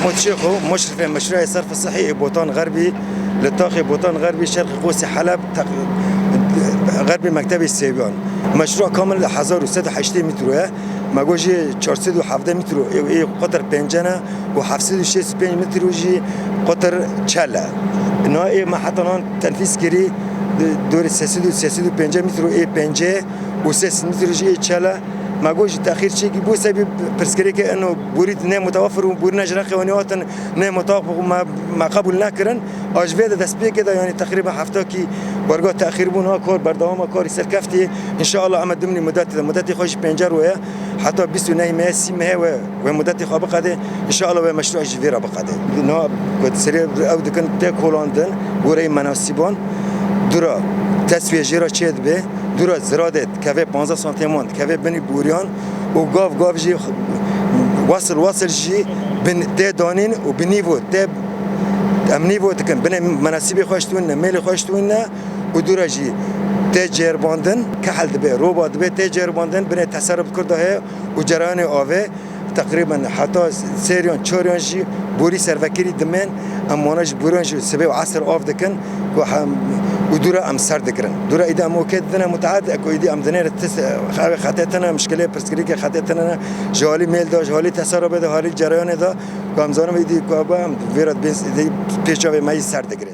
محمود شيخو مشرف مشروع صرف الصحي بوطان غربي للطاقة بوطان غربي شرق قوس حلب غربي مكتب السيبيان. مشروع كامل 1180 متر ما جوجي 470 متر قطر بنجنا و765 متر وجي قطر تشالا انه ما حتى تنفيذ كري دور 335 متر بنجه و6 متر جي تشالا ما جوش تأخير شيء بو سبب برسكريك إنه بريد نام متوفر وبورنا جرا خوانيات نام متوافق وما قبول نكرن أجباد دسبيه كده يعني تقريبا حفتاكي برجع تأخير بونها كار بردوام كار يصير كفتي إن شاء الله عمل ضمن مدة خوش بنجر ويا حتى بيسو ناي ماسي ما ومدة خابق هذا إن شاء الله ومشروع جفيرة بقعده إنه قد سريع أو دكان تاك هولندن وري مناسبان درا تسوية جرا شد به دورا زرادت كافي 15 سنتيمون كافي بني بوريان وقاف جي وصل جي بن تي دانين وبنيفو تي امنيفو تكن بن مناسبي خوشتونا ميل خوشتونا ودورا جي تي جيرباندن كحل دبي روبا دبي تي جيرباندن بن تصرف كرده وجران اوه تقريبا حتى سيريون تشوريون جي بوري سرفكري دمن اموناج بوريون جي سبي عصر اوف دكن ودورا ام سر دكرن دورا اذا موكدنا متعاد اكو ايدي ام دنير خطتنا مشكله برسكريك خطتنا جالي ميل دا جالي تصرف ده حالي جريان ده قامزانم ايدي كوبا فيرات بيس دي بيشاوي ماي سر دكره